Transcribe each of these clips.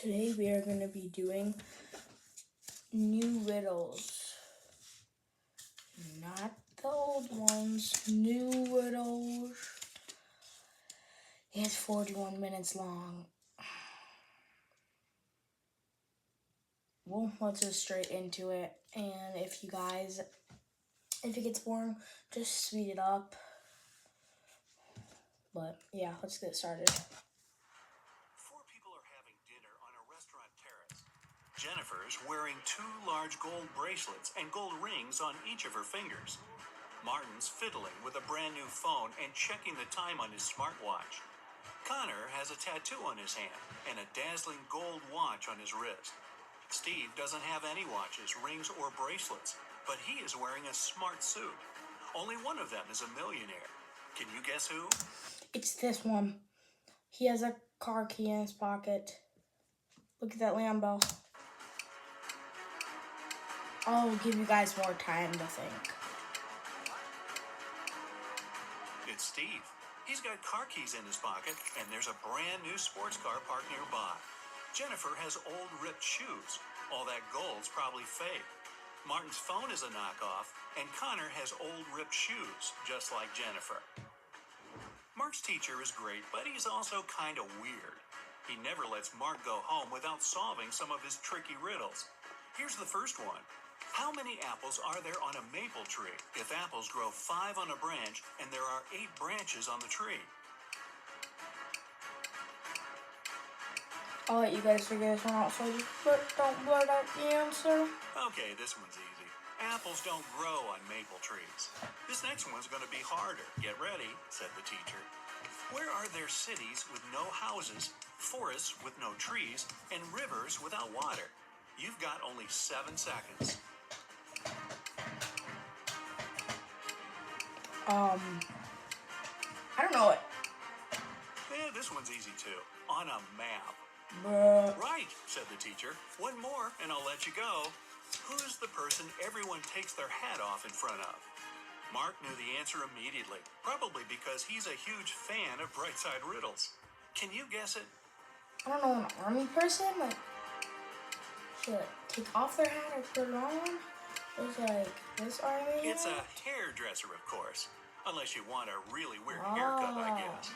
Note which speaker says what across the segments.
Speaker 1: Today we are going to be doing new riddles. Not the old ones, new riddles. It's 41 minutes long. Well, let's just straight into it. And if it gets boring, just speed it up. But yeah, let's get started.
Speaker 2: Four people are having dinner on a restaurant terrace. Jennifer's wearing two large gold bracelets and gold rings on each of her fingers. Martin's fiddling with a brand new phone and checking the time on his smartwatch. Connor has a tattoo on his hand and a dazzling gold watch on his wrist. Steve doesn't have any watches, rings, or bracelets, but he is wearing a smart suit. Only one of them is a millionaire. Can you guess who?
Speaker 1: It's this one. He has a car key in his pocket. Look at that Lambo. I'll give you guys more time to think.
Speaker 2: It's Steve. He's got car keys in his pocket, and there's a brand new sports car parked nearby. Jennifer has old ripped shoes. All that gold's probably fake. Martin's phone is a knockoff, and Connor has old ripped shoes, just like Jennifer. Mark's teacher is great, but he's also kind of weird. He never lets Mark go home without solving some of his tricky riddles. Here's the first one. How many apples are there on a maple tree if apples grow 5 on a branch and there are 8 branches on the tree?
Speaker 1: I'll let you guys figure this one out, so just don't blurt out the answer.
Speaker 2: Okay, this one's easy. Apples don't grow on maple trees. This next one's going to be harder. Get ready, said the teacher. Where are there cities with no houses, forests with no trees, and rivers without water? You've got only 7 seconds.
Speaker 1: I don't know it.
Speaker 2: This one's easy too. On a map.
Speaker 1: Bruh.
Speaker 2: Right, said the teacher. One more, and I'll let you go. Who's the person everyone takes their hat off in front of? Mark knew the answer immediately, probably because he's a huge fan of Brightside Riddles. Can you guess it?
Speaker 1: I don't know, an army person? Like, should take off their hat or put it on? It's like this army
Speaker 2: It's
Speaker 1: hat?
Speaker 2: a hairdresser, of course. Unless you want a really weird haircut, I guess.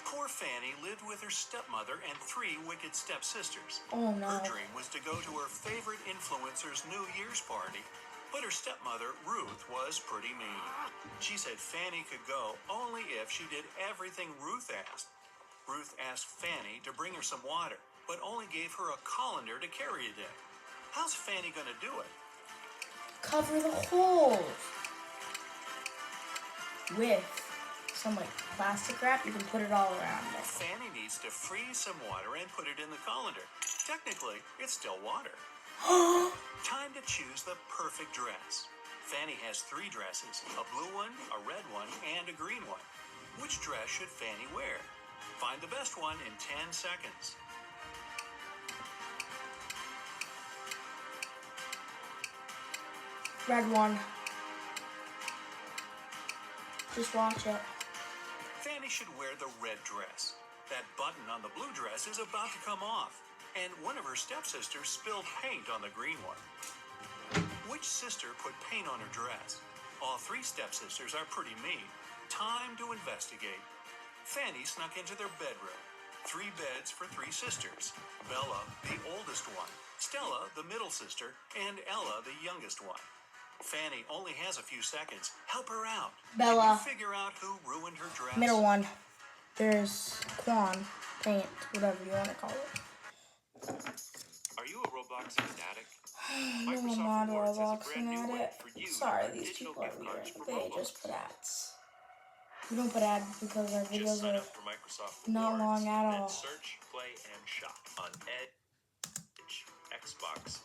Speaker 2: Poor Fanny lived with her stepmother and 3 wicked stepsisters.
Speaker 1: Oh no.
Speaker 2: Her dream was to go to her favorite influencer's New Year's party, but her stepmother, Ruth, was pretty mean. She said Fanny could go only if she did everything Ruth asked. Ruth asked Fanny to bring her some water, but only gave her a colander to carry it in. How's Fanny gonna do it?
Speaker 1: Cover the holes with some like plastic wrap. You can put it all around it.
Speaker 2: Fanny needs to freeze some water and put it in the colander. Technically, it's still water. Time to choose the perfect dress. Fanny has 3 dresses, a blue one, a red one, and a green one. Which dress should Fanny wear? Find the best one in 10 seconds.
Speaker 1: Red one. Just watch it.
Speaker 2: Fanny should wear the red dress. That button on the blue dress is about to come off, and one of her stepsisters spilled paint on the green one. Which sister put paint on her dress? All 3 stepsisters are pretty mean. Time to investigate. Fanny snuck into their bedroom. 3 beds for 3 sisters. Bella, the oldest one, Stella, the middle sister, and Ella, the youngest one. Fanny only has a few seconds. Help her out.
Speaker 1: Bella.
Speaker 2: Can you figure out who ruined her dress?
Speaker 1: Middle one. There's Quan, paint, whatever you want to call it.
Speaker 3: Are you a Roblox fanatic?
Speaker 1: No, I'm not a Roblox fanatic. Sorry, these
Speaker 3: digital
Speaker 1: people are
Speaker 3: gift cards
Speaker 1: weird.
Speaker 3: for
Speaker 1: They
Speaker 3: Roblox.
Speaker 1: just put ads. We don't put ads because our
Speaker 3: Just
Speaker 1: videos
Speaker 3: sign
Speaker 1: are
Speaker 3: up for Microsoft
Speaker 1: not
Speaker 3: Rewards,
Speaker 1: long at
Speaker 3: then
Speaker 1: all.
Speaker 3: search, play, and shop on Edge, Xbox.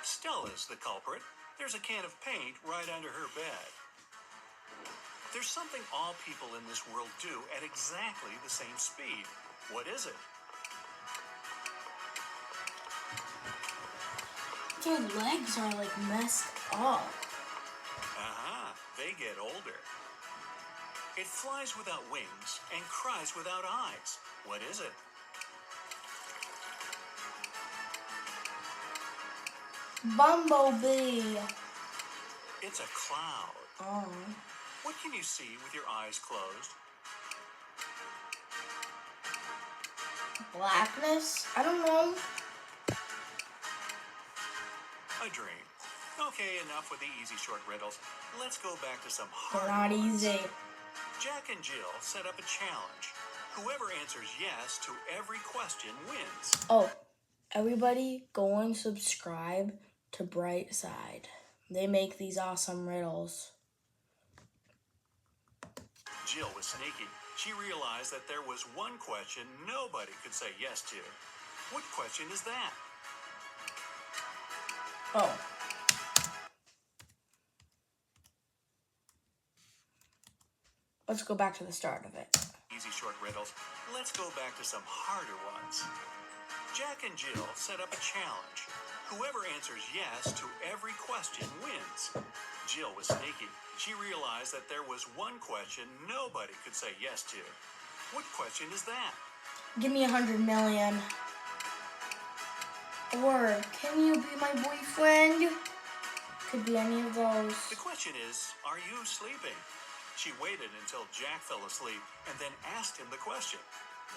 Speaker 2: Stella's the culprit. There's a can of paint right under her bed. There's something all people in this world do at exactly the same speed. What is it?
Speaker 1: Their legs are like messed up.
Speaker 2: They get older. It flies without wings and cries without eyes. What is it?
Speaker 1: Bumblebee.
Speaker 2: It's a cloud.
Speaker 1: Oh.
Speaker 2: What can you see with your eyes closed?
Speaker 1: Blackness? I don't know.
Speaker 2: A dream. Okay, enough with the easy short riddles. Let's go back to some
Speaker 1: They're
Speaker 2: hard
Speaker 1: not
Speaker 2: ones.
Speaker 1: easy.
Speaker 2: Jack and Jill set up a challenge. Whoever answers yes to every question wins.
Speaker 1: Oh, everybody go and subscribe to Brightside. They make these awesome riddles.
Speaker 2: Jill was sneaky. She realized that there was one question nobody could say yes to. What question is that?
Speaker 1: Oh. Let's go back to the start of it.
Speaker 2: Easy short riddles. Let's go back to some harder ones. Jack and Jill set up a challenge. Whoever answers yes to every question wins. Jill was sneaky. She realized that there was one question nobody could say yes to. What question is that?
Speaker 1: Give me 100 million. Or, can you be my boyfriend? Could be any of those.
Speaker 2: The question is, are you sleeping? She waited until Jack fell asleep and then asked him the question.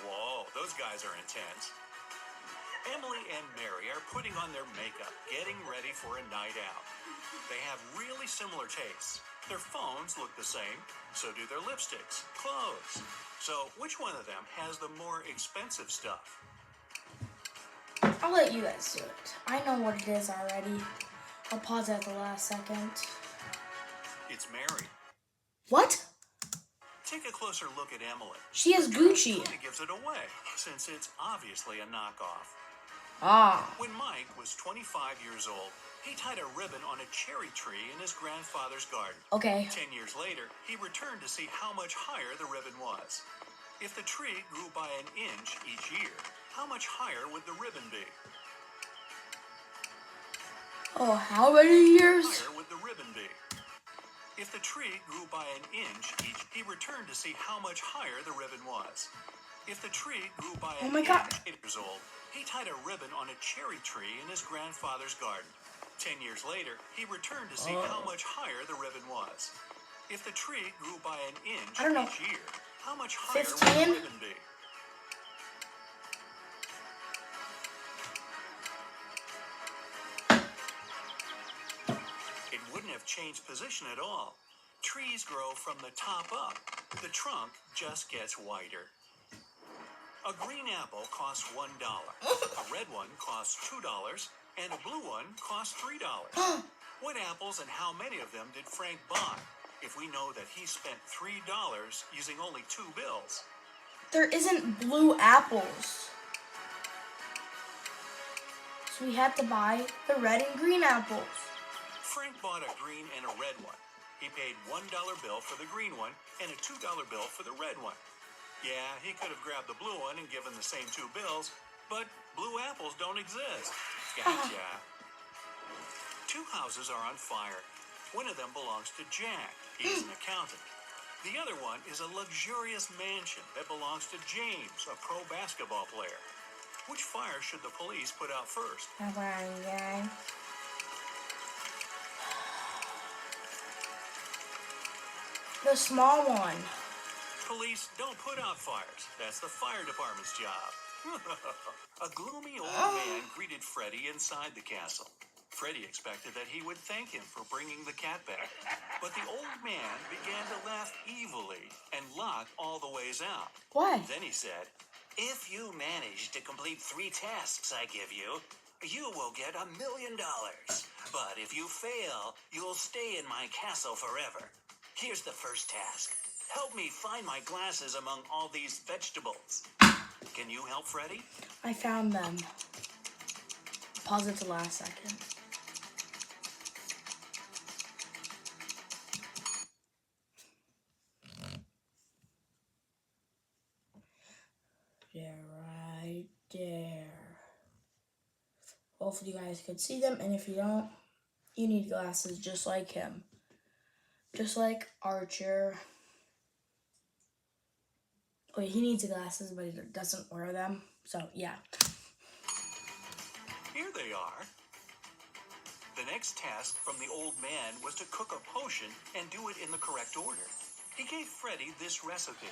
Speaker 2: Whoa, those guys are intense. Emily and Mary are putting on their makeup, getting ready for a night out. They have really similar tastes. Their phones look the same, so do their lipsticks, clothes. So which one of them has the more expensive stuff?
Speaker 1: I'll let you guys do it. I know what it is already. I'll pause at the last second.
Speaker 2: It's Mary.
Speaker 1: What?
Speaker 2: Take a closer look at Emily.
Speaker 1: She has Gucci.
Speaker 2: Kind of gives it away, since it's obviously a knockoff.
Speaker 1: Ah.
Speaker 2: When Mike was 25 years old, he tied a ribbon on a cherry tree in his grandfather's garden.
Speaker 1: Okay.
Speaker 2: 10 years later, he returned to see how much higher the ribbon was. If the tree grew by an inch each year, how much higher would the ribbon be?
Speaker 1: Oh, how many years?
Speaker 2: Higher would the ribbon be? If the tree grew by an inch each, he returned to see how much higher the ribbon was. If the tree grew by an inch, 8 years old, he tied a ribbon on a cherry tree in his grandfather's garden. 10 years later, he returned to see how much higher the ribbon was. If the tree grew by an inch each year, how much higher
Speaker 1: 15?
Speaker 2: would the ribbon be? It wouldn't have changed position at all. Trees grow from the top up. The trunk just gets wider. A green apple costs $1. A red one costs $2. And a blue one costs $3. What apples and how many of them did Frank buy? If we know that he spent $3 using only 2 bills.
Speaker 1: There isn't blue apples. So we had to buy the red and green apples.
Speaker 2: Frank bought a green and a red one. He paid $1 bill for the green one and a $2 bill for the red one. Yeah, he could have grabbed the blue one and given the same 2 bills, but blue apples don't exist. Gotcha. 2 houses are on fire. One of them belongs to Jack. He's an accountant. The other one is a luxurious mansion that belongs to James, a pro basketball player. Which fire should the police put out first?
Speaker 1: The small one.
Speaker 2: Police don't put out fires. That's the fire department's job. A gloomy old man greeted Freddy inside the castle. Freddy expected that he would thank him for bringing the cat back. But the old man began to laugh evilly and lock all the ways out.
Speaker 1: Why?
Speaker 2: Then he said, "If you manage to complete 3 tasks I give you, you will get $1 million. But if you fail, you'll stay in my castle forever. Here's the first task. Help me find my glasses among all these vegetables." Can you help Freddy?
Speaker 1: I found them. Pause it to last second. They're right there. Hopefully you guys could see them, and if you don't, you need glasses just like him. Just like Archer. Wait, he needs glasses, but he doesn't wear them. So, yeah.
Speaker 2: Here they are. The next task from the old man was to cook a potion and do it in the correct order. He gave Freddy this recipe.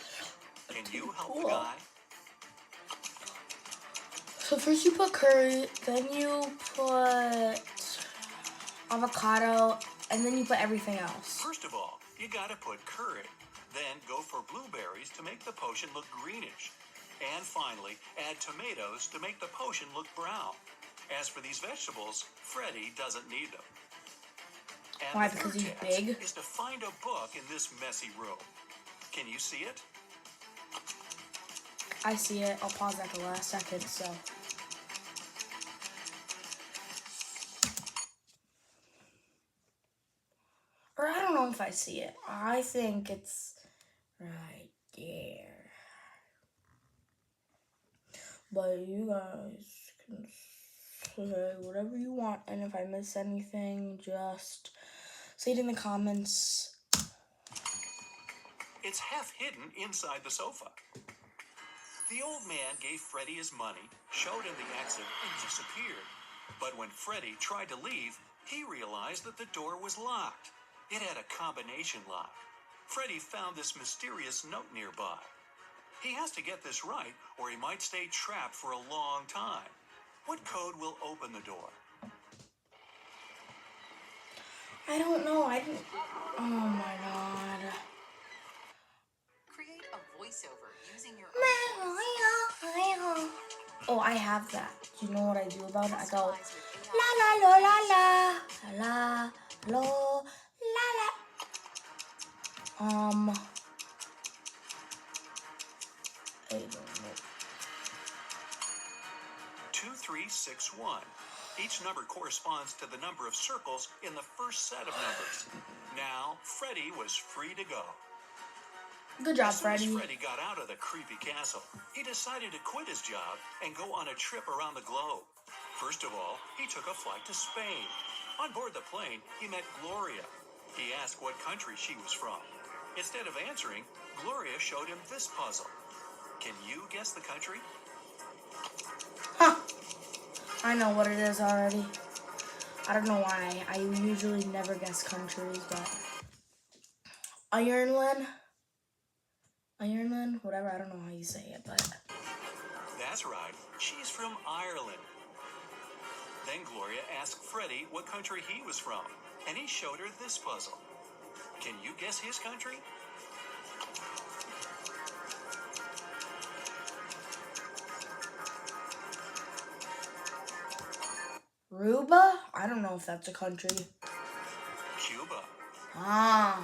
Speaker 2: Can you help the
Speaker 1: Cool.
Speaker 2: guy?
Speaker 1: So first you put curry, then you put avocado, and then you put everything else.
Speaker 2: First of all, you gotta put curry. Then go for blueberries to make the potion look greenish. And finally, add tomatoes to make the potion look brown. As for these vegetables, Freddy doesn't need them. And
Speaker 1: Why?
Speaker 2: the
Speaker 1: Because
Speaker 2: third
Speaker 1: he's
Speaker 2: task
Speaker 1: big?
Speaker 2: is to find a book in this messy room. Can you see it?
Speaker 1: I see it. I'll pause at the last second, so. Or I don't know if I see it. I think it's right there. But you guys can say whatever you want, and if I miss anything, just say it in the comments.
Speaker 2: It's half hidden inside the sofa. The old man gave Freddy his money, showed him the exit, and disappeared. But when Freddy tried to leave, he realized that the door was locked. It had a combination lock. Freddy found this mysterious note nearby. He has to get this right, or he might stay trapped for a long time. What code will open the door?
Speaker 1: I don't know. I didn't. Oh my god.
Speaker 4: Create a voiceover using your own voice.
Speaker 1: Oh, I have that. Do you know what I do about it? I go
Speaker 4: Customize with
Speaker 1: la
Speaker 4: AI
Speaker 1: la lo la la la lo la la.
Speaker 2: 2361. Each number corresponds to the number of circles in the first set of numbers. Now, Freddy was free to go.
Speaker 1: Good job,
Speaker 2: As soon as
Speaker 1: Freddy.
Speaker 2: Freddy got out of the creepy castle, he decided to quit his job and go on a trip around the globe. First of all, he took a flight to Spain. On board the plane, he met Gloria. He asked what country she was from. Instead of answering, Gloria showed him this puzzle. Can you guess the country?
Speaker 1: Huh. I know what it is already. I don't know why. I usually never guess countries, but Ireland, whatever. I don't know how you say it, but
Speaker 2: That's right. She's from Ireland. Then Gloria asked Freddy what country he was from, and he showed her this puzzle. Can you guess his country?
Speaker 1: Aruba? I don't know if that's a country.
Speaker 2: Cuba.
Speaker 1: Ah.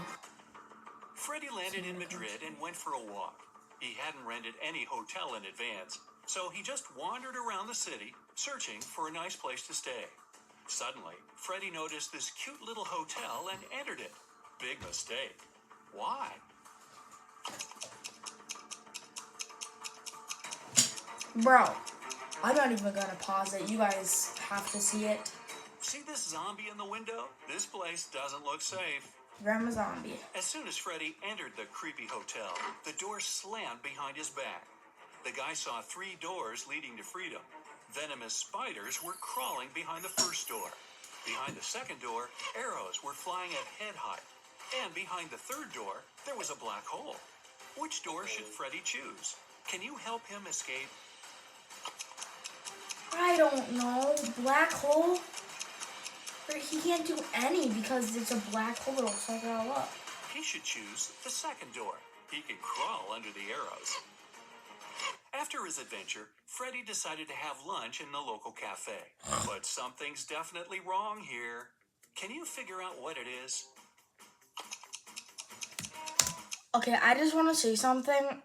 Speaker 2: Freddy landed in Madrid and went for a walk. He hadn't rented any hotel in advance, so he just wandered around the city, searching for a nice place to stay. Suddenly, Freddy noticed this cute little hotel and entered it. Big mistake. Why?
Speaker 1: Bro, I'm not even gonna pause it. You guys have to see it.
Speaker 2: See this zombie in the window? This place doesn't look safe.
Speaker 1: Grandma Zombie.
Speaker 2: As soon as Freddy entered the creepy hotel, the door slammed behind his back. The guy saw 3 doors leading to freedom. Venomous spiders were crawling behind the first door. Behind the second door, arrows were flying at head height. And behind the third door, there was a black hole. Which door should Freddy choose? Can you help him escape?
Speaker 1: I don't know. Black hole? He can't do any because it's a black hole. It'll suck it all up.
Speaker 2: He should choose the second door. He can crawl under the arrows. After his adventure, Freddy decided to have lunch in the local cafe. But something's definitely wrong here. Can you figure out what it is?
Speaker 1: Okay, I just want to say something.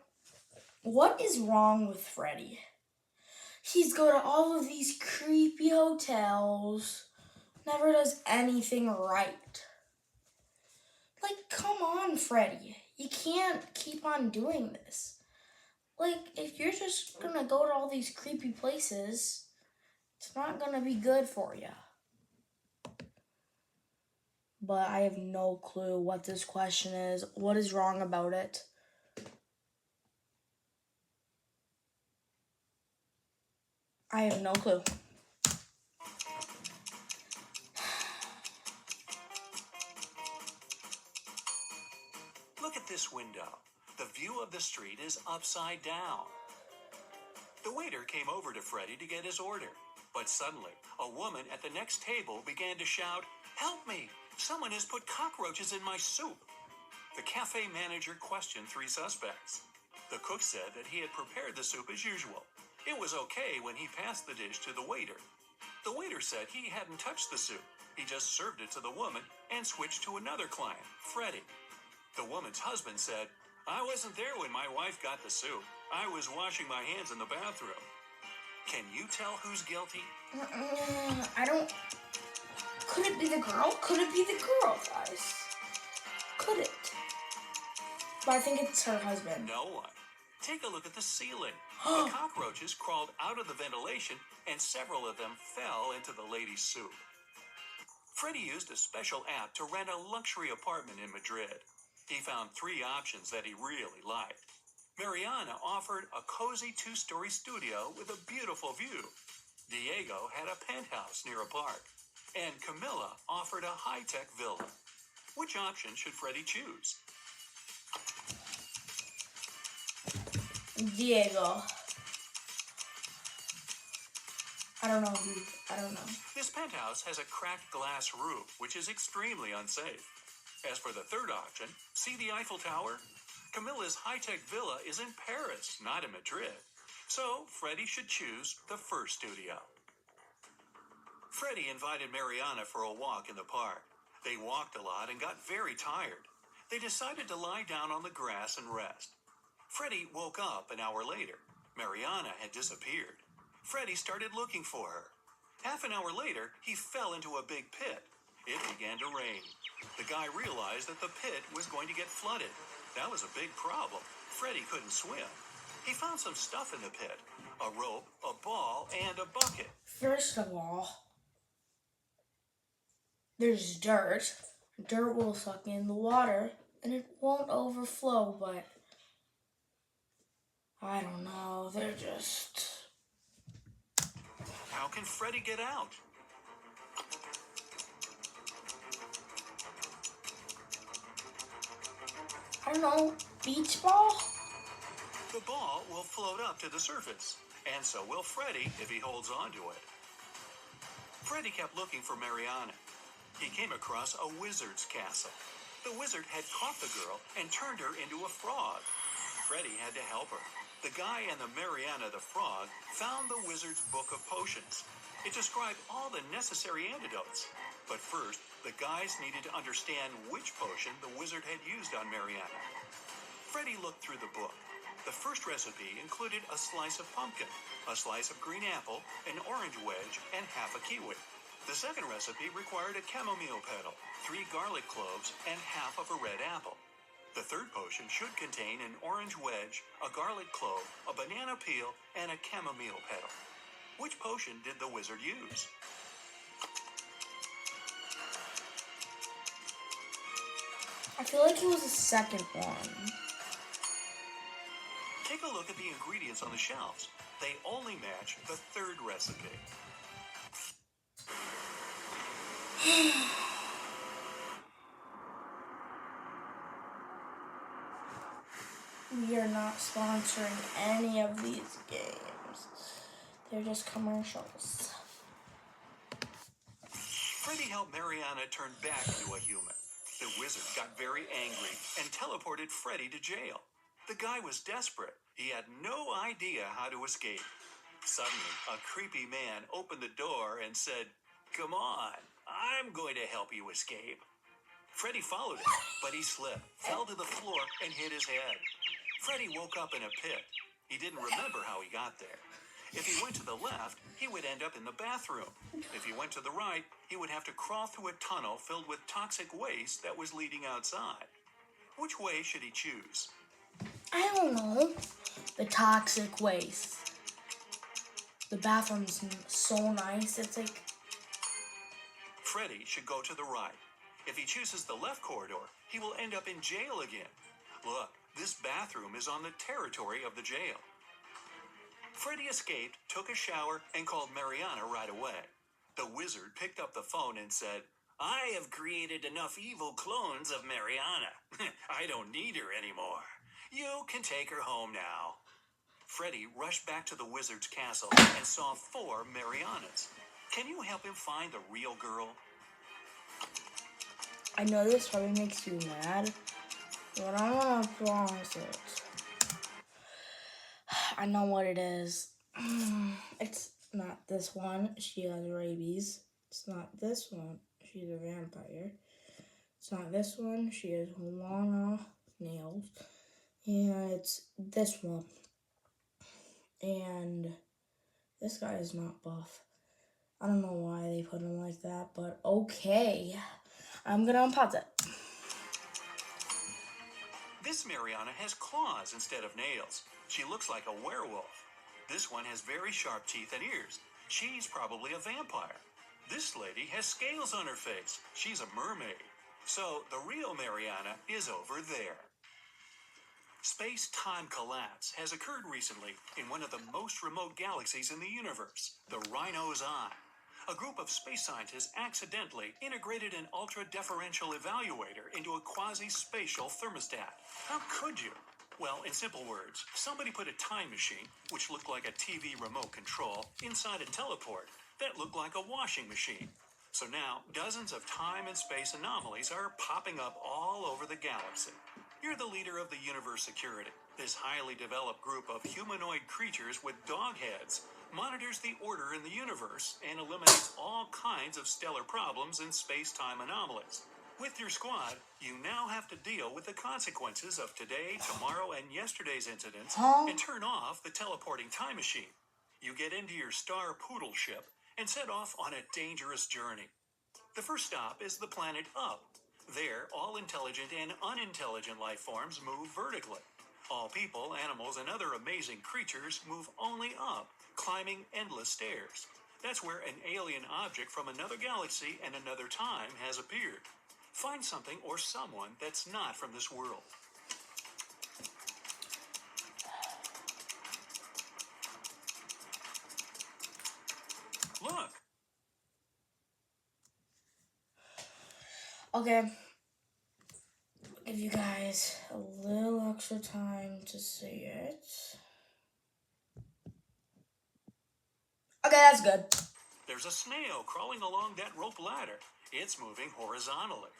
Speaker 1: What is wrong with Freddy? He's go to all of these creepy hotels, never does anything right. Like, come on, Freddy. You can't keep on doing this. Like, if you're just gonna go to all these creepy places, it's not gonna be good for you. But I have no clue what this question is. What is wrong about it? I have no clue.
Speaker 2: Look at this window. The view of the street is upside down. The waiter came over to Freddy to get his order. But suddenly, a woman at the next table began to shout, "Help me! Someone has put cockroaches in my soup." The cafe manager questioned three suspects. The cook said that he had prepared the soup as usual. It was okay when he passed the dish to the waiter. The waiter said he hadn't touched the soup. He just served it to the woman and switched to another client, Freddy. The woman's husband said, "I wasn't there when my wife got the soup. I was washing my hands in the bathroom." Can you tell who's guilty?
Speaker 1: I don't... Could it be the girl? Could it be the girl, guys? Could it? But I think it's her husband.
Speaker 2: No one. Take a look at the ceiling. The cockroaches crawled out of the ventilation and several of them fell into the lady's soup. Freddy used a special app to rent a luxury apartment in Madrid. He found three options that he really liked. Mariana offered a cozy two-story studio with a beautiful view. Diego had a penthouse near a park. And Camilla offered a high-tech villa. Which option should Freddy choose?
Speaker 1: Diego. I don't know.
Speaker 2: This penthouse has a cracked glass roof, which is extremely unsafe. As for the third option, see the Eiffel Tower? Camilla's high-tech villa is in Paris, not in Madrid. So, Freddy should choose the first studio. Freddy invited Mariana for a walk in the park. They walked a lot and got very tired. They decided to lie down on the grass and rest. Freddy woke up an hour later. Mariana had disappeared. Freddy started looking for her. Half an hour later, he fell into a big pit. It began to rain. The guy realized that the pit was going to get flooded. That was a big problem. Freddy couldn't swim. He found some stuff in the pit. A rope, a ball, and a bucket.
Speaker 1: First of all, there's dirt. Dirt will suck in the water and it won't overflow, but I don't know. They're just...
Speaker 2: How can Freddy get out?
Speaker 1: I don't know. Beach ball?
Speaker 2: The ball will float up to the surface, and so will Freddy if he holds on to it. Freddy kept looking for Mariana. He came across a wizard's castle. The wizard had caught the girl and turned her into a frog. Freddy had to help her. The guy and the Mariana the frog found the wizard's book of potions. It described all the necessary antidotes. But first, the guys needed to understand which potion the wizard had used on Mariana. Freddy looked through the book. The first recipe included a slice of pumpkin, a slice of green apple, an orange wedge, and half a kiwi. The second recipe required a chamomile petal, 3 garlic cloves, and half of a red apple. The third potion should contain an orange wedge, a garlic clove, a banana peel, and a chamomile petal. Which potion did the wizard use?
Speaker 1: I feel like it was the second one.
Speaker 2: Take a look at the ingredients on the shelves. They only match the third recipe.
Speaker 1: We are not sponsoring any of these games. They're just commercials.
Speaker 2: Freddy helped Mariana turn back into a human. The wizard got very angry and teleported Freddy to jail. The guy was desperate. He had no idea how to escape. Suddenly, a creepy man opened the door and said, "Come on, I'm going to help you escape." Freddy followed him, but he slipped, fell to the floor, and hit his head. Freddy woke up in a pit. He didn't remember how he got there. If he went to the left, he would end up in the bathroom. If he went to the right, he would have to crawl through a tunnel filled with toxic waste that was leading outside. Which way should he choose?
Speaker 1: I don't know. The toxic waste. The bathroom's so nice. It's like...
Speaker 2: Freddy should go to the right. If he chooses the left corridor, he will end up in jail again. Look, this bathroom is on the territory of the jail. Freddy escaped, took a shower, and called Mariana right away. The wizard picked up the phone and said, I have created enough evil clones of Mariana. I don't need her anymore. You can take her home now. Freddy rushed back to the wizard's castle and saw 4 Marianas. Can you help him find the real girl?
Speaker 1: I know this probably makes you mad, but I want to promise it. I know what it is. It's not this one. She has rabies. It's not this one. She's a vampire. It's not this one. She has long nails. And it's this one. And this guy is not buff. I don't know why they put him like that, but okay. I'm gonna unpause it.
Speaker 2: This Mariana has claws instead of nails. She looks like a werewolf. This one has very sharp teeth and ears. She's probably a vampire. This lady has scales on her face. She's a mermaid. So the real Mariana is over there. Space-time collapse has occurred recently in one of the most remote galaxies in the universe, the Rhino's Eye. A group of space scientists accidentally integrated an ultra-deferential evaluator into a quasi-spatial thermostat. How could you? Well, in simple words, somebody put a time machine, which looked like a TV remote control, inside a teleport that looked like a washing machine. So now, dozens of time and space anomalies are popping up all over the galaxy. You're the leader of the universe security. This highly developed group of humanoid creatures with dog heads monitors the order in the universe and eliminates all kinds of stellar problems and space-time anomalies. With your squad, you now have to deal with the consequences of today, tomorrow, and yesterday's incidents and turn off the teleporting time machine. You get into your Star Poodle ship and set off on a dangerous journey. The first stop is the planet Up. There, all intelligent and unintelligent life forms move vertically. All people, animals, and other amazing creatures move only up, climbing endless stairs. That's where an alien object from another galaxy and another time has appeared. Find something or someone that's not from this world. Look!
Speaker 1: Okay. I'll give you guys a little extra time to see it. Okay, that's good.
Speaker 2: There's a snail crawling along that rope ladder. It's moving horizontally.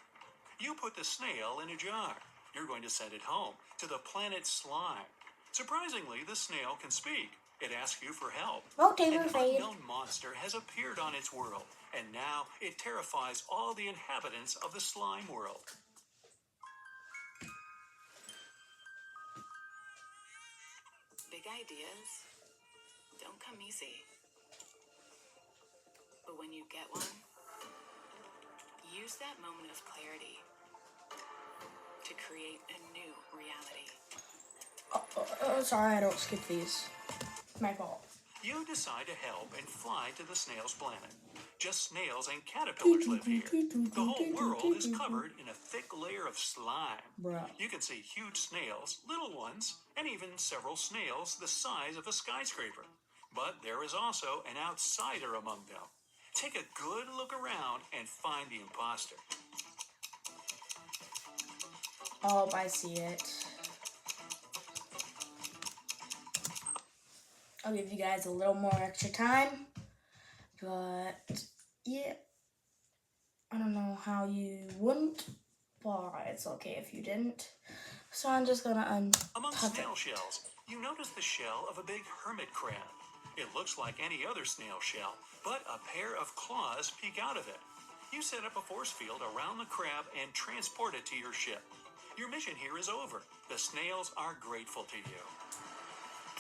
Speaker 2: You put the snail in a jar. You're going to send it home to the planet Slime. Surprisingly, the snail can speak. It asks you for help.
Speaker 1: Rotate
Speaker 2: An
Speaker 1: and fade.
Speaker 2: unknown monster has appeared on its world, and now it terrifies all the inhabitants of the slime world.
Speaker 4: Big ideas don't come easy. But when you get one, use that moment of clarity to create a new reality.
Speaker 1: Sorry, I don't skip these. My fault.
Speaker 2: You decide to help and fly to the snail's planet. Just snails and caterpillars live here. The whole world is covered in a thick layer of slime.
Speaker 1: Bruh.
Speaker 2: You can see huge snails, little ones, and even several snails the size of a skyscraper. But there is also an outsider among them. Take a good look around and find the imposter.
Speaker 1: Oh, I see it. I'll give you guys a little more extra time. But, yeah. I don't know how you wouldn't, but it's okay if you didn't. So I'm just gonna
Speaker 2: Among
Speaker 1: untuck
Speaker 2: snail
Speaker 1: it.
Speaker 2: shells, you notice the shell of a big hermit crab. It looks like any other snail shell, but a pair of claws peek out of it. You set up a force field around the crab and transport it to your ship. Your mission here is over. The snails are grateful to you.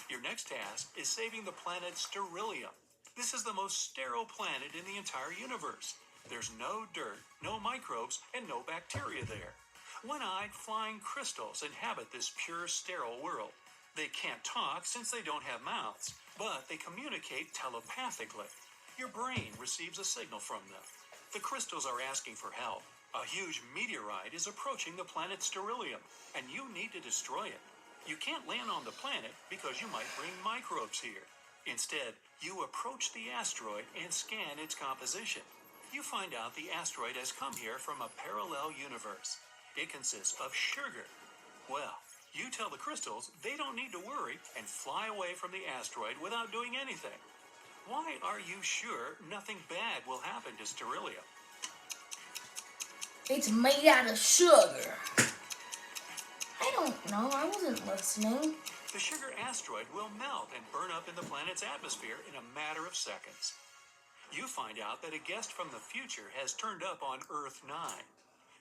Speaker 2: Your next task is saving the planet Sterillium. This is the most sterile planet in the entire universe. There's no dirt, no microbes, and no bacteria there. One-eyed flying crystals inhabit this pure, sterile world. They can't talk since they don't have mouths, but they communicate telepathically. Your brain receives a signal from them. The crystals are asking for help. A huge meteorite is approaching the planet Sterillium, and you need to destroy it. You can't land on the planet because you might bring microbes here. Instead, you approach the asteroid and scan its composition. You find out the asteroid has come here from a parallel universe. It consists of sugar. Well, you tell the crystals they don't need to worry and fly away from the asteroid without doing anything. Why are you sure nothing bad will happen to Sterilium?
Speaker 1: It's made out of sugar. I don't know. I wasn't listening.
Speaker 2: The sugar asteroid will melt and burn up in the planet's atmosphere in a matter of seconds. You find out that a guest from the future has turned up on Earth 9.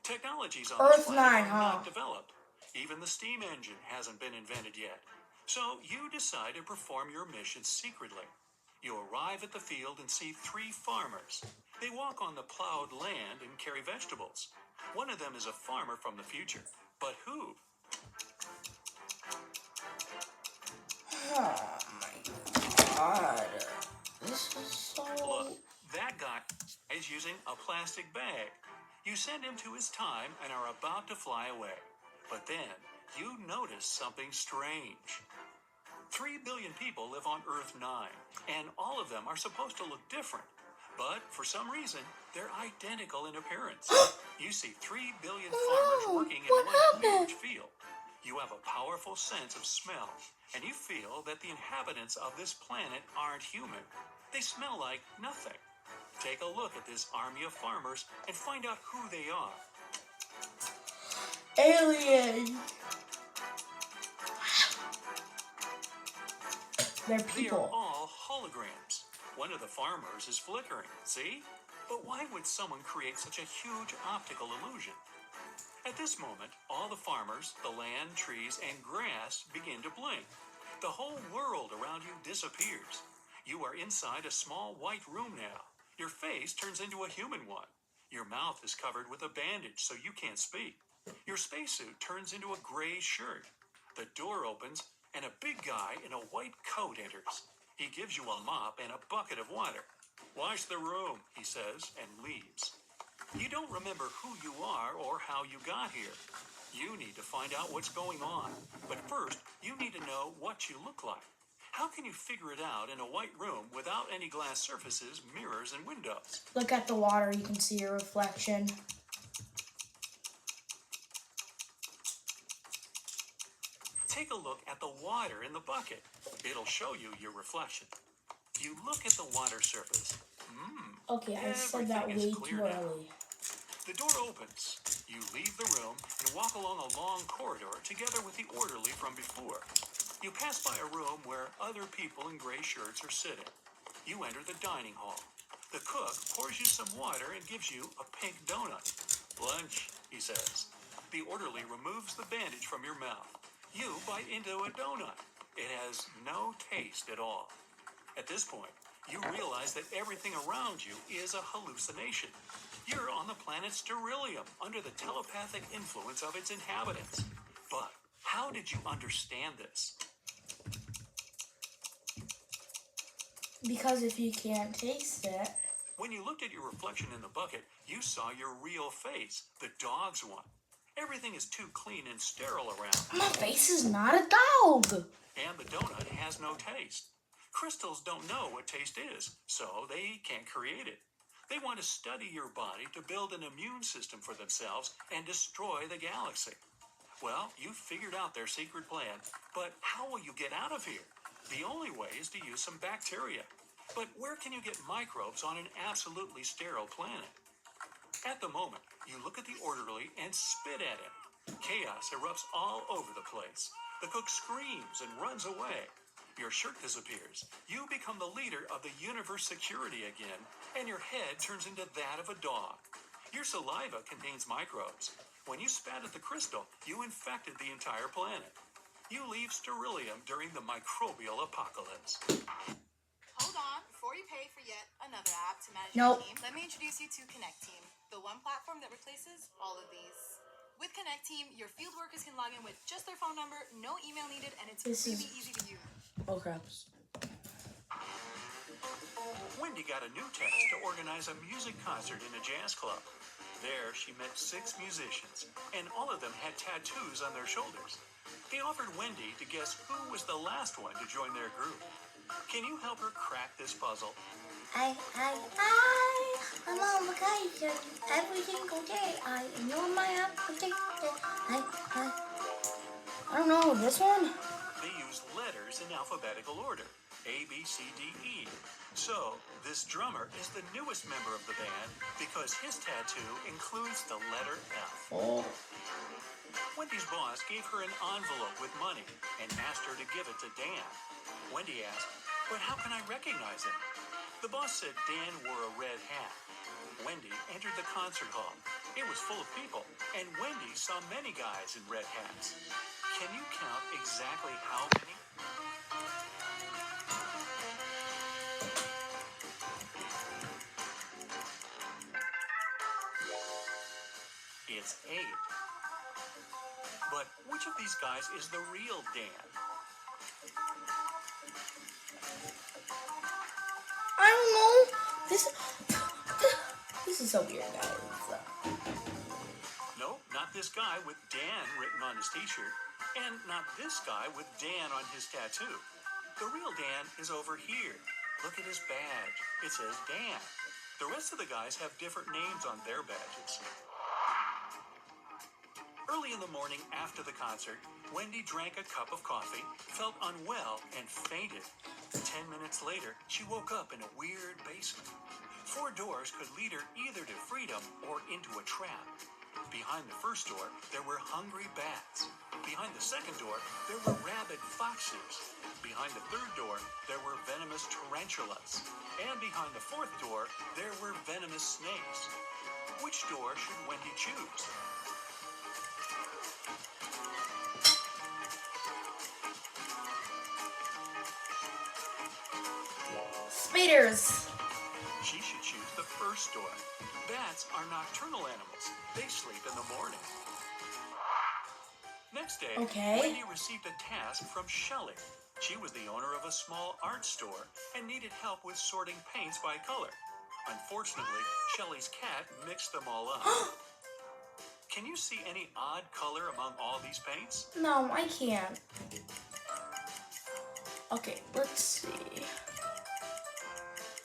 Speaker 2: Technologies on this
Speaker 1: Earth
Speaker 2: planet
Speaker 1: 9,
Speaker 2: are
Speaker 1: huh?
Speaker 2: not developed. Even the steam engine hasn't been invented yet. So you decide to perform your mission secretly. You arrive at the field and see 3 farmers. They walk on the plowed land and carry vegetables. One of them is a farmer from the future. But who?
Speaker 1: Oh my god. This is so...
Speaker 2: Look, that guy is using a plastic bag. You send him to his time and are about to fly away. But then, you notice something strange. 3 billion people live on Earth 9, and all of them are supposed to look different. But for some reason, they're identical in appearance. You see 3 billion farmers working in one huge field. You have a powerful sense of smell, and you feel that the inhabitants of this planet aren't human. They smell like nothing. Take a look at this army of farmers and find out who they are.
Speaker 1: Alien. They're
Speaker 2: They are
Speaker 1: people.
Speaker 2: all holograms. One of the farmers is flickering, see? But why would someone create such a huge optical illusion? At this moment, all the farmers, the land, trees, and grass begin to blink. The whole world around you disappears. You are inside a small white room now. Your face turns into a human one. Your mouth is covered with a bandage so you can't speak. Your spacesuit turns into a gray shirt. The door opens and a big guy in a white coat enters. He gives you a mop and a bucket of water. Wash the room, he says, and leaves. You don't remember who you are or how you got here. You need to find out what's going on. But first, you need to know what you look like. How can you figure it out in a white room without any glass surfaces, mirrors, and windows?
Speaker 1: Look at the water. You can see your reflection.
Speaker 2: Take a look at the water in the bucket. It'll show you your reflection. You look at the water surface.
Speaker 1: Okay, I said that
Speaker 2: Everything is
Speaker 1: way
Speaker 2: clear
Speaker 1: too
Speaker 2: now.
Speaker 1: early.
Speaker 2: The door opens. You leave the room and walk along a long corridor together with the orderly from before. You pass by a room where other people in gray shirts are sitting. You enter the dining hall. The cook pours you some water and gives you a pink donut. Lunch, he says. The orderly removes the bandage from your mouth. You bite into a donut. It has no taste at all. At this point, you realize that everything around you is a hallucination. You're on the planet Sterilium under the telepathic influence of its inhabitants. But how did you understand this?
Speaker 1: Because if you can't taste it...
Speaker 2: When you looked at your reflection in the bucket, you saw your real face, the dog's one. Everything is too clean and sterile around,
Speaker 1: My face is not a dog.
Speaker 2: and the donut has no taste. Crystals don't know what taste is, so they can't create it. They want to study your body to build an immune system for themselves and destroy the galaxy. Well, you've figured out their secret plan, but how will you get out of here? The only way is to use some bacteria. But where can you get microbes on an absolutely sterile planet? At the moment, you look at the orderly and spit at him. Chaos erupts all over the place. The cook screams and runs away. Your shirt disappears. You become the leader of the universe security again, and your head turns into that of a dog. Your saliva contains microbes. When you spat at the crystal, you infected the entire planet. You leave Sterilium during the microbial apocalypse.
Speaker 5: Hold on, before you pay for yet another app to manage
Speaker 1: Nope.
Speaker 5: your team, let me introduce you to Connect Team, the one platform that replaces all of these. With Connect Team, your field workers can log in with just their phone number, no email needed, and it's really easy to use.
Speaker 1: Oh, craps.
Speaker 2: Wendy got a new task to organize a music concert in a jazz club. There, she met 6 musicians, and all of them had tattoos on their shoulders. They offered Wendy to guess who was the last one to join their group. Can you help her crack this puzzle?
Speaker 1: I'm on vacation every single day. I enjoy my application. I don't know, this one?
Speaker 2: They use letters in alphabetical order, A, B, C, D, E. So, this drummer is the newest member of the band because his tattoo includes the letter F.
Speaker 1: Oh.
Speaker 2: Wendy's boss gave her an envelope with money and asked her to give it to Dan. Wendy asked, "But how can I recognize him?" The boss said Dan wore a red hat. Wendy entered the concert hall. It was full of people, and Wendy saw many guys in red hats. Can you count exactly how many? It's 8. But which of these guys is the real Dan?
Speaker 1: I don't know. This is so weird, guys.
Speaker 2: No, not this guy with Dan written on his t-shirt, and not this guy with Dan on his tattoo. The real Dan is over here. Look at his badge. It says Dan. The rest of the guys have different names on their badges. Early in the morning after the concert, Wendy drank a cup of coffee, felt unwell, and fainted. 10 minutes later, she woke up in a weird basement. 4 doors could lead her either to freedom or into a trap. Behind the first door, there were hungry bats. Behind the second door, there were rabid foxes. Behind the third door, there were venomous tarantulas. And behind the fourth door, there were venomous snakes. Which door should Wendy choose?
Speaker 1: Spiders.
Speaker 2: She should choose the first door. Bats are nocturnal animals. They sleep in the morning. Next day,
Speaker 1: Okay.
Speaker 2: Wendy received a task from Shelley. She was the owner of a small art store and needed help with sorting paints by color. Unfortunately, Shelley's cat mixed them all up. Can you see any odd color among all these paints?
Speaker 1: No, I can't. Okay, let's see.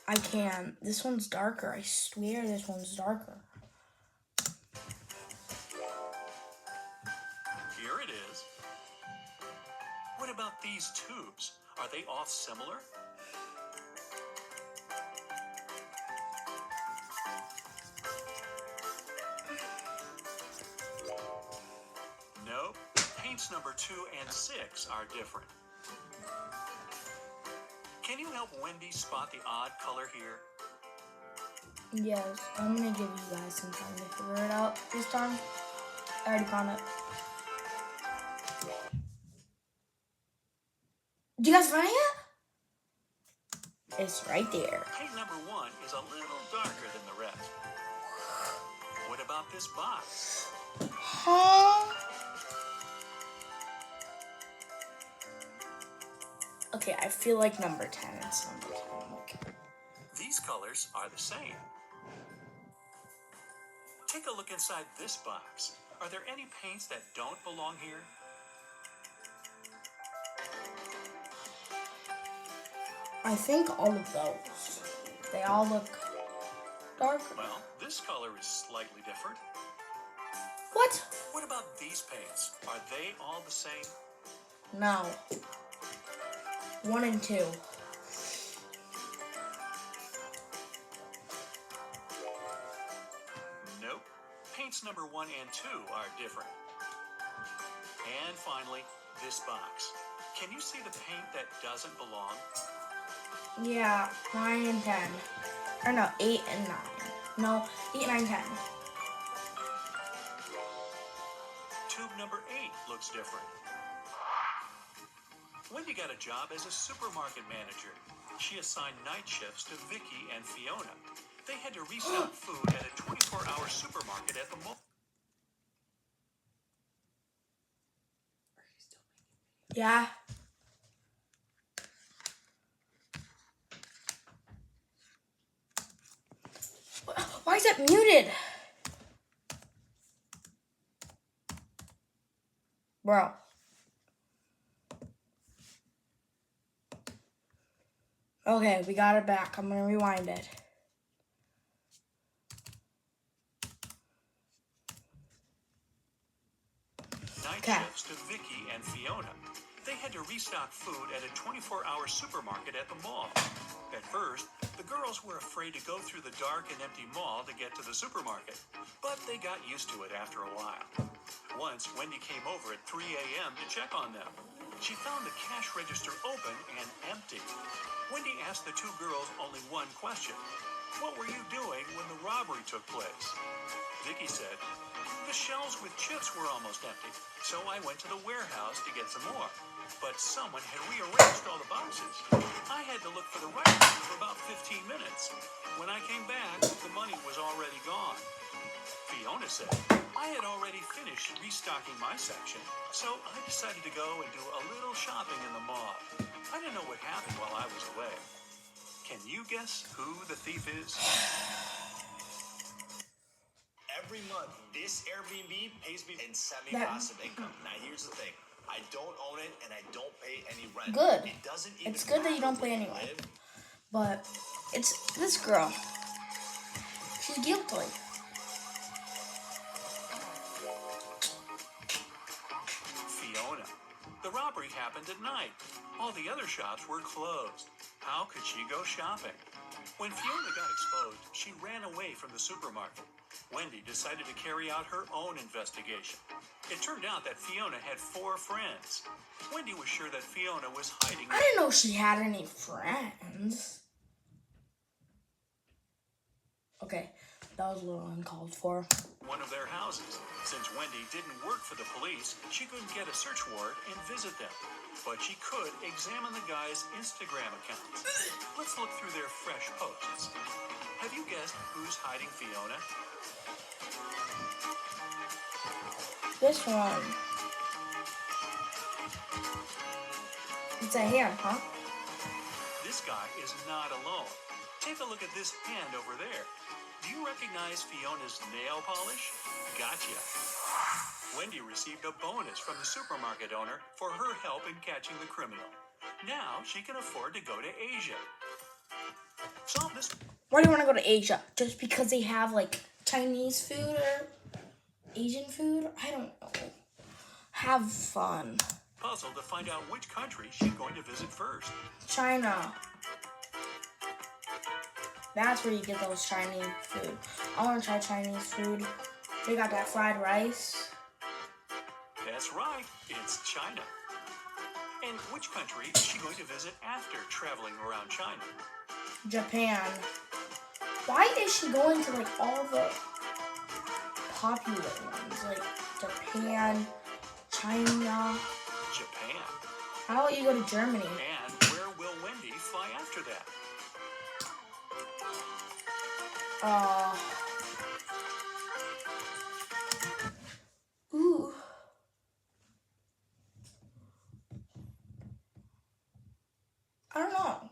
Speaker 1: I can. This one's darker. I swear this one's darker.
Speaker 2: Here it is. What about these tubes? Are they all similar? Nope. Paints number 2 and 6 are different. Can you help Wendy spot the odd color here?
Speaker 1: Yes, I'm gonna give you guys some time to figure it out this time. I already found it. Did you guys find it yet? It's right there.
Speaker 2: Paint number 1 is a little darker than the rest. What about this box?
Speaker 1: Huh? Okay, I feel like number 10. It's number 10. Okay.
Speaker 2: These colors are the same. Take a look inside this box. Are there any paints that don't belong here?
Speaker 1: I think all of those. They all look dark.
Speaker 2: Well, this color is slightly different.
Speaker 1: What?
Speaker 2: What about these paints? Are they all the same?
Speaker 1: No. 1 and 2.
Speaker 2: Nope. Paints number 1 and 2 are different. And finally, this box. Can you see the paint that doesn't belong?
Speaker 1: Yeah, 9 and 10. Or no, 8 and 9. No, 8, 9, 10.
Speaker 2: Tube number 8 looks different. Wendy got a job as a supermarket manager. She assigned night shifts to Vicky and Fiona. They had to restock food at a 24-hour supermarket at the mall.
Speaker 1: Yeah. Why is it muted? Bro. Okay, we got it back. I'm gonna rewind it.
Speaker 2: Night
Speaker 1: Okay.
Speaker 2: shifts to Vicky and Fiona. They had to restock food at a 24-hour supermarket at the mall. At first, the girls were afraid to go through the dark and empty mall to get to the supermarket, but they got used to it after a while. Once, Wendy came over at 3 a.m. to check on them. She found the cash register open and empty. Wendy asked the two girls only one question. What were you doing when the robbery took place? Vicky said, the shelves with chips were almost empty, so I went to the warehouse to get some more. But someone had rearranged all the boxes. I had to look for the right one for about 15 minutes. When I came back, the money was already gone. Fiona said, I had already finished restocking my section, so I decided to go and do a little shopping in the mall. I didn't know what happened while I was away. Can you guess who the thief is?
Speaker 3: Every month, this Airbnb pays me in semi-passive income. Now, here's the thing. I don't own it, and I don't pay any rent.
Speaker 1: Good.
Speaker 3: It doesn't even
Speaker 1: It's good that you don't
Speaker 3: matter
Speaker 1: pay
Speaker 3: where
Speaker 1: any rent.
Speaker 3: live.
Speaker 1: But it's this girl. She's guilty.
Speaker 2: Fiona. The robbery happened at night. All the other shops were closed. How could she go shopping? When Fiona got exposed, she ran away from the supermarket. Wendy decided to carry out her own investigation. It turned out that Fiona had 4 friends. Wendy was sure that Fiona was hiding.
Speaker 1: I didn't know she had any friends. Okay, that was a little uncalled for.
Speaker 2: One of their houses. Since Wendy didn't work for the police, she couldn't get a search warrant and visit them. But she could examine the guys' Instagram accounts. Let's look through their fresh posts. Have you guessed who's hiding Fiona?
Speaker 1: This one. It's a hand, huh?
Speaker 2: This guy is not alone. Take a look at this hand over there. Do you recognize Fiona's nail polish? Gotcha. Wendy received a bonus from the supermarket owner for her help in catching the criminal. Now she can afford to go to Asia. Solve this
Speaker 1: Why do you want to go to Asia? Just because they have like Chinese food or Asian food? I don't know. Have fun.
Speaker 2: puzzle to find out which country she's going to visit first.
Speaker 1: China. That's where you get those Chinese food. I want to try Chinese food. They got that fried rice.
Speaker 2: That's right, it's China. And which country is she going to visit after traveling around China?
Speaker 1: Japan. Why is she going to like all the popular ones? Like Japan, China.
Speaker 2: Japan.
Speaker 1: How about you go to Germany?
Speaker 2: And where will Wendy fly after that?
Speaker 1: Ooh. I don't know.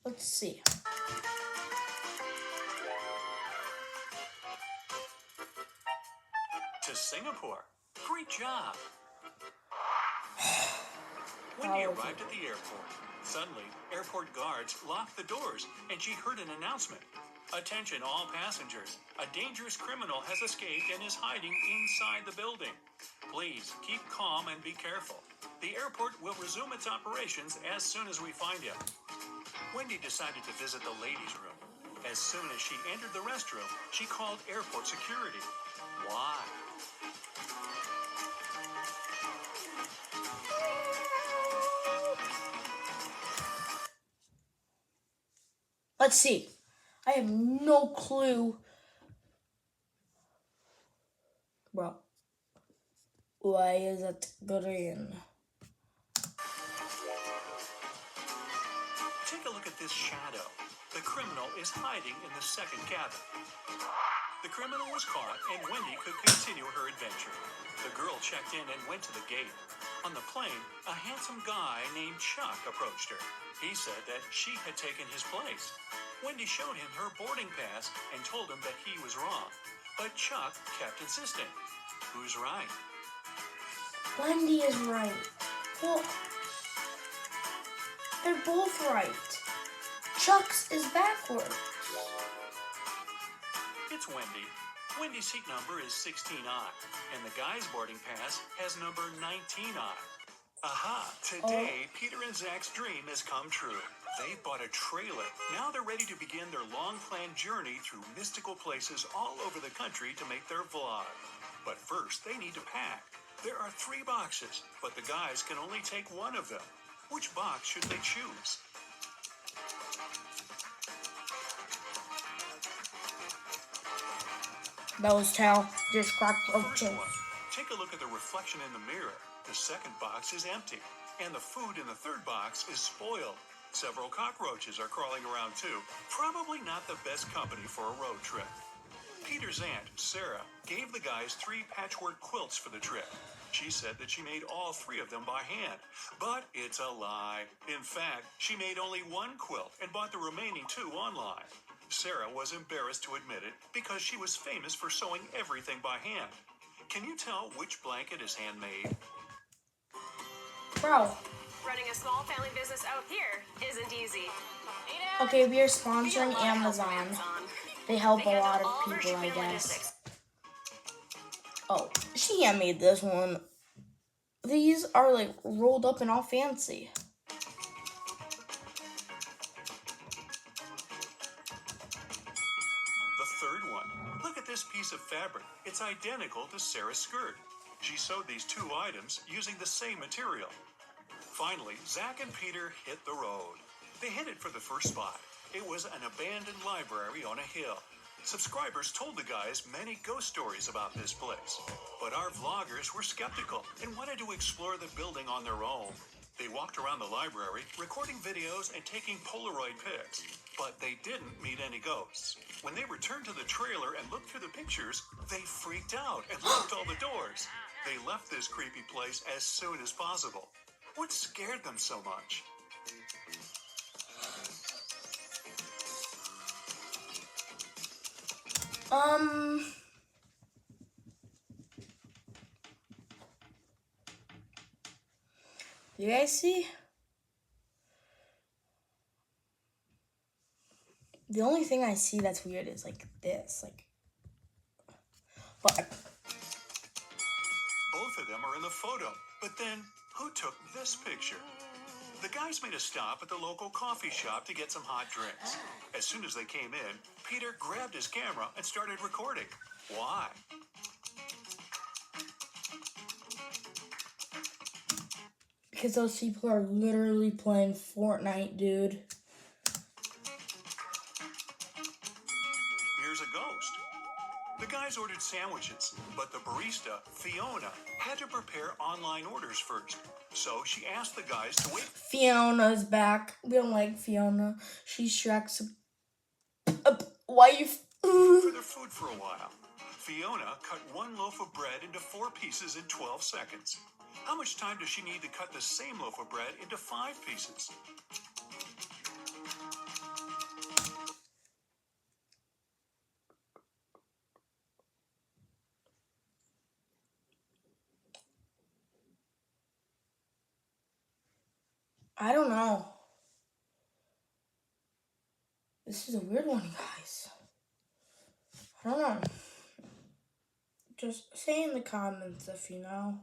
Speaker 1: Let's see.
Speaker 2: To Singapore. Great job. Wendy
Speaker 1: How was
Speaker 2: arrived at the airport. Suddenly, airport guards locked the doors and she heard an announcement. Attention all passengers. A dangerous criminal has escaped and is hiding inside the building. Please keep calm and be careful. The airport will resume its operations as soon as we find him. Wendy decided to visit the ladies' room. As soon as she entered the restroom, she called airport security. Why?
Speaker 1: Let's see. I have no clue. Bro. Why is it green?
Speaker 2: Take a look at this shadow. The criminal is hiding in the second cabin. The criminal was caught and Wendy could continue her adventure. The girl checked in and went to the gate. On the plane, a handsome guy named Chuck approached her. He said that she had taken his place. Wendy showed him her boarding pass and told him that he was wrong. But Chuck kept insisting. Who's right?
Speaker 1: Wendy is right. Well, They're both right. Chuck's is backwards.
Speaker 2: It's Wendy. Wendy's seat number is 16I, and the guy's boarding pass has number 19I. Aha! Today, Peter and Zach's dream has come true. They've bought a trailer. Now they're ready to begin their long-planned journey through mystical places all over the country to make their vlog. But first, they need to pack. There are 3 boxes, but the guys can only take one of them. Which box should they choose?
Speaker 1: Those tell just cracked
Speaker 2: First
Speaker 1: open.
Speaker 2: one, take a look at the reflection in the mirror. The second box is empty, and the food in the third box is spoiled. Several cockroaches are crawling around too. Probably not the best company for a road trip. Peter's aunt, Sarah, gave the guys 3 patchwork quilts for the trip. She said that she made all 3 of them by hand, but it's a lie. In fact, she made only 1 quilt and bought the remaining 2 online. Sarah was embarrassed to admit it because she was famous for sewing everything by hand. Can you tell which blanket is handmade?
Speaker 1: Bro.
Speaker 6: Running a small family business out here isn't easy.
Speaker 1: Okay, we are sponsoring Amazon. They help a lot of people, I guess.
Speaker 6: Logistics.
Speaker 1: Oh, she handmade this one. These are like rolled up and all fancy.
Speaker 2: The third one. Look at this piece of fabric. It's identical to Sarah's skirt. She sewed these 2 items using the same material. Finally, Zach and Peter hit the road. They headed for the first spot. It was an abandoned library on a hill. Subscribers told the guys many ghost stories about this place, but our vloggers were skeptical and wanted to explore the building on their own. They walked around the library, recording videos and taking Polaroid pics, but they didn't meet any ghosts. When they returned to the trailer and looked through the pictures, they freaked out and locked all the doors. They left this creepy place as soon as possible. What scared them so much?
Speaker 1: You guys see? The only thing I see that's weird is like this, but
Speaker 2: Both of them are in the photo, but then who took this picture? The guys made a stop at the local coffee shop to get some hot drinks. As soon as they came in, Peter grabbed his camera and started recording. Why?
Speaker 1: because those people are literally playing Fortnite, dude.
Speaker 2: Here's a ghost. The guys ordered sandwiches, but the barista, Fiona, had to prepare online orders first. So she asked the guys to wait.
Speaker 1: Fiona's back. We don't like Fiona. She's Shrek's wife.
Speaker 2: For their food for a while. Fiona cut 1 loaf of bread into 4 pieces in 12 seconds. How much time does she need to cut the same loaf of bread into 5 pieces?
Speaker 1: I don't know. This is a weird one, guys. I don't know. Just say in the comments if you know.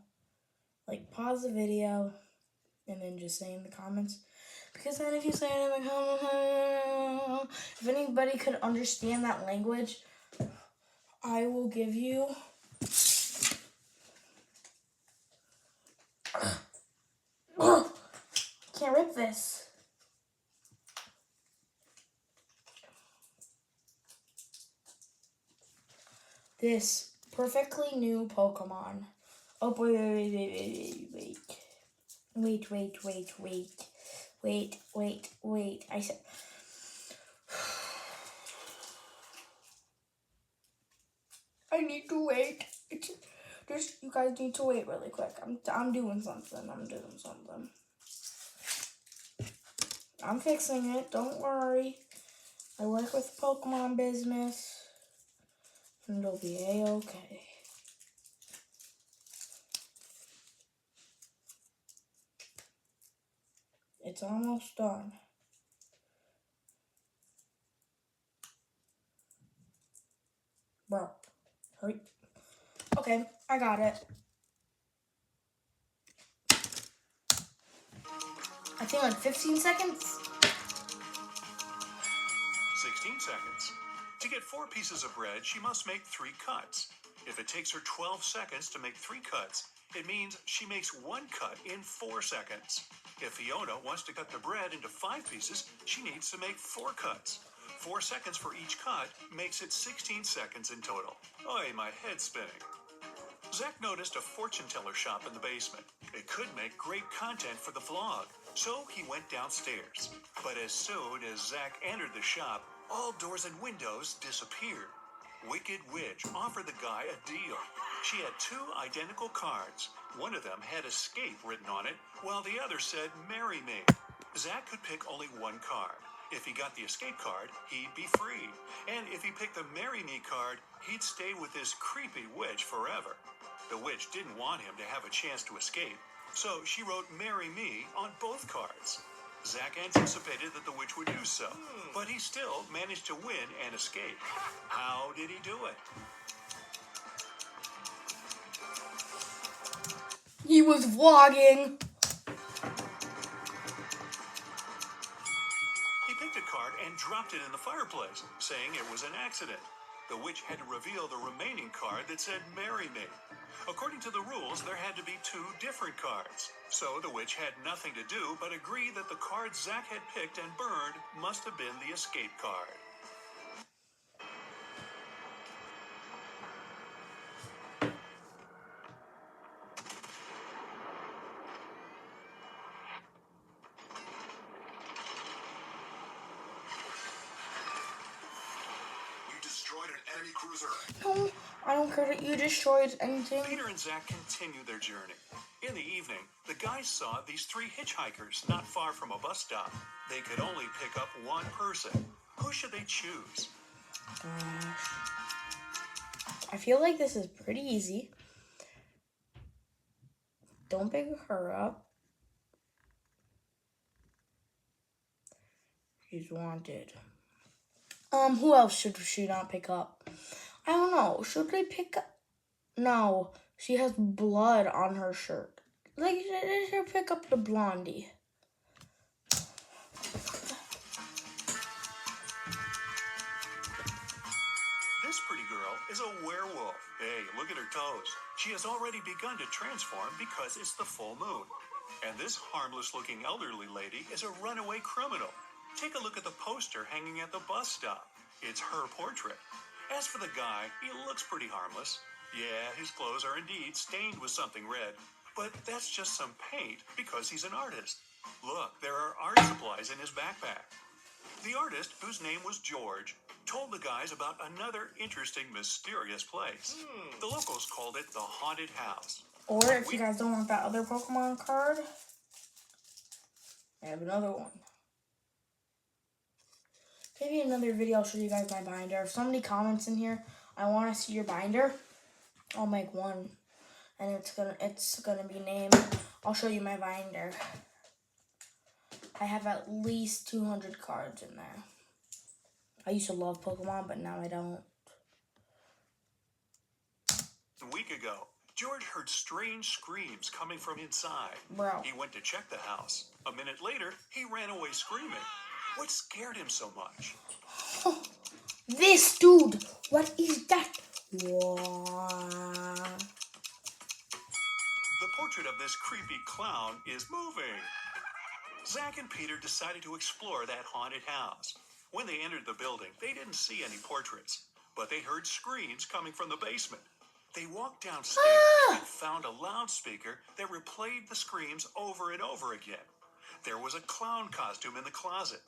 Speaker 1: Like, pause the video and then just say in the comments. Because then if you say it in the comments, if anybody could understand that language, I will give you can't rip this. This perfectly new Pokemon. Oh, wait. I said, I need to wait. You guys need to wait really quick. I'm doing something. I'm fixing it. Don't worry. I work with Pokemon business. And it'll be a-okay. It's almost done. Bro, hurry. Okay, I got it. I think like 15 seconds.
Speaker 2: 16 seconds. To get 4 pieces of bread, she must make 3 cuts. If it takes her 12 seconds to make 3 cuts, it means she makes 1 cut in 4 seconds. If Fiona wants to cut the bread into 5 pieces, she needs to make 4 cuts. 4 seconds for each cut makes it 16 seconds in total. Oy, my head's spinning. Zach noticed a fortune teller shop in the basement. It could make great content for the vlog, so he went downstairs. But as soon as Zach entered the shop, all doors and windows disappeared. Wicked Witch offered the guy a deal. She had 2 identical cards. One of them had escape written on it, while the other said marry me. Zach could pick only 1 card. If he got the escape card, he'd be free. And if he picked the marry me card, he'd stay with this creepy witch forever. The witch didn't want him to have a chance to escape, so she wrote marry me on both cards. Zach anticipated that the witch would do so, but he still managed to win and escape. How did he do it?
Speaker 1: He was vlogging.
Speaker 2: He picked a card and dropped it in the fireplace, saying it was an accident. The witch had to reveal the remaining card that said marry me. According to the rules, there had to be 2 different cards. So the witch had nothing to do but agree that the card Zach had picked and burned must have been the escape card.
Speaker 3: You destroyed an enemy cruiser.
Speaker 1: No, I don't care that you destroyed anything.
Speaker 2: Peter and Zach continued their journey. In the evening, the guys saw these 3 hitchhikers not far from a bus stop. They could only pick up 1 person. Who should they choose?
Speaker 1: Gosh. I feel like this is pretty easy. Don't pick her up. She's wanted. Who else should she not pick up? I don't know. Should they pick up? No, she has blood on her shirt. Like, they should pick up the blondie.
Speaker 2: This pretty girl is a werewolf. Hey, look at her toes. She has already begun to transform because it's the full moon. And this harmless-looking elderly lady is a runaway criminal. Take a look at the poster hanging at the bus stop. It's her portrait. As for the guy, he looks pretty harmless. Yeah, his clothes are indeed stained with something red, but that's just some paint because he's an artist. Look, there are art supplies in his backpack. The artist, whose name was George, told the guys about another interesting, mysterious place. The locals called it the Haunted House.
Speaker 1: Or if you guys don't want that other Pokemon card, I have another one. Maybe another video I'll show you guys my binder. If somebody comments in here, I want to see your binder, I'll make one. And it's gonna be named, I'll show you my binder. I have at least 200 cards in there. I used to love Pokemon, but now I don't.
Speaker 2: A week ago, George heard strange screams coming from inside.
Speaker 1: Bro.
Speaker 2: He went to check the house. A minute later, he ran away screaming. What scared him so much?
Speaker 1: This dude! What is that? Wow.
Speaker 2: The portrait of this creepy clown is moving. Zach and Peter decided to explore that haunted house. When they entered the building, they didn't see any portraits, but they heard screams coming from the basement. They walked downstairs and found a loudspeaker that replayed the screams over and over again. There was a clown costume in the closet.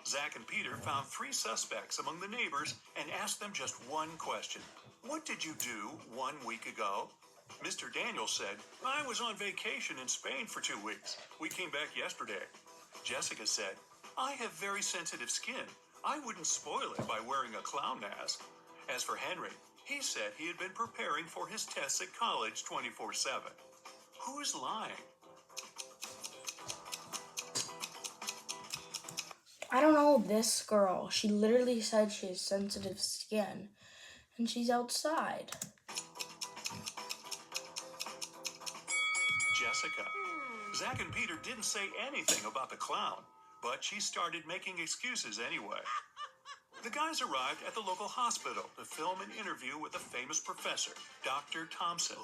Speaker 2: Zach and Peter found 3 suspects among the neighbors and asked them just one question. What did you do 1 week ago? Mr. Daniel said, I was on vacation in Spain for 2 weeks. We came back yesterday. Jessica said, I have very sensitive skin. I wouldn't spoil it by wearing a clown mask. As for Henry, he said he had been preparing for his tests at college 24/7. Who's lying?
Speaker 1: know this girl. She literally said she has sensitive skin. And she's outside.
Speaker 2: Jessica. Zach and Peter didn't say anything about the clown, but she started making excuses anyway. The guys arrived at the local hospital to film an interview with a famous professor, Dr. Thompson.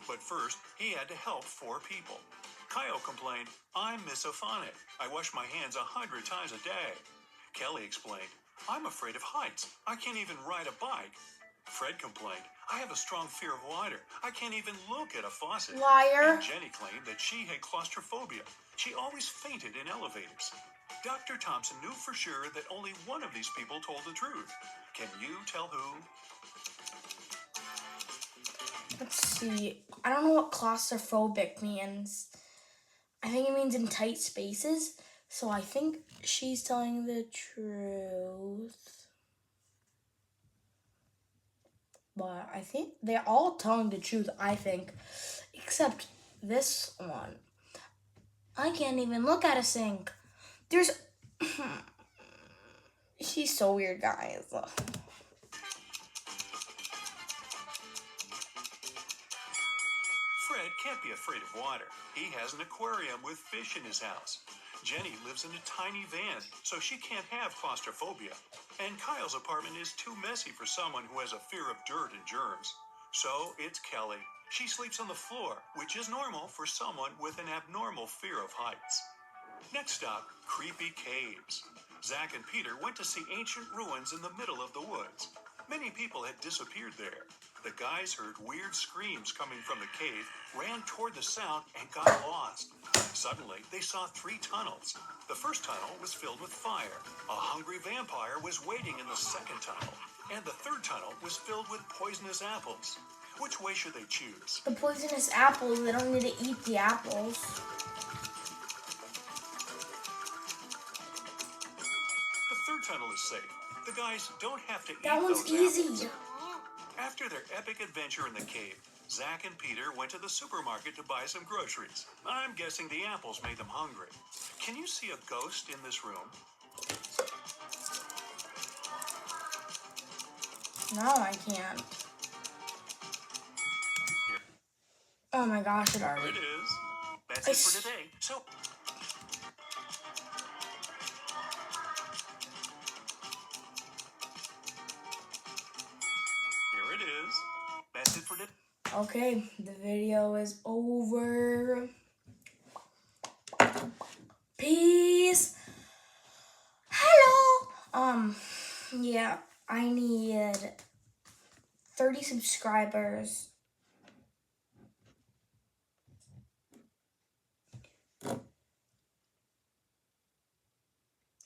Speaker 2: But first, he had to help 4 people. Kyle complained, "I'm misophonic. I wash my hands 100 times a day." Kelly explained, "I'm afraid of heights. I can't even ride a bike." Fred complained, "I have a strong fear of water. I can't even look at a faucet."
Speaker 1: Liar.
Speaker 2: And Jenny claimed that she had claustrophobia. She always fainted in elevators. Dr. Thompson knew for sure that only one of these people told the truth. Can you tell who?
Speaker 1: Let's see. I don't know what claustrophobic means. I think it means in tight spaces. So I think she's telling the truth. But I think they're all telling the truth, I think. Except this one. I can't even look at a sink. There's... She's so weird, guys.
Speaker 2: Fred can't be afraid of water. He has an aquarium with fish in his house. Jenny lives in a tiny van, so she can't have claustrophobia. And Kyle's apartment is too messy for someone who has a fear of dirt and germs. So it's Kelly. She sleeps on the floor, which is normal for someone with an abnormal fear of heights. Next stop, creepy caves. Zach and Peter went to see ancient ruins in the middle of the woods. Many people had disappeared there. The guys heard weird screams coming from the cave, ran toward the sound, and got lost. Suddenly, they saw 3 tunnels. The first tunnel was filled with fire. A hungry vampire was waiting in the second tunnel. And the third tunnel was filled with poisonous apples. Which way should they choose?
Speaker 1: The poisonous apples, they don't need to eat the apples.
Speaker 2: The third tunnel is safe. The guys don't have to eat
Speaker 1: That one's
Speaker 2: those
Speaker 1: easy.
Speaker 2: apples. After their epic adventure in the cave, Zach and Peter went to the supermarket to buy some groceries. I'm guessing the apples made them hungry. Can you see a ghost in this room?
Speaker 1: No, I can't. Oh my gosh, it
Speaker 2: Here
Speaker 1: already...
Speaker 2: it is. That's it for today. So, here it is. That's it for today.
Speaker 1: Okay, the video is over. Peace. Hello. Yeah, I need 30 subscribers.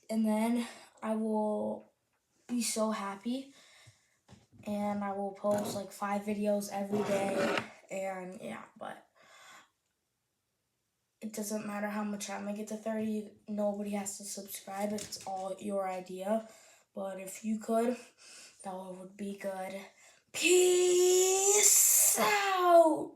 Speaker 1: And then I will be so happy. And I will post like 5 videos every day. And yeah, but it doesn't matter how much time I get to 30. Nobody has to subscribe. It's all your idea. But if you could, that would be good. Peace out.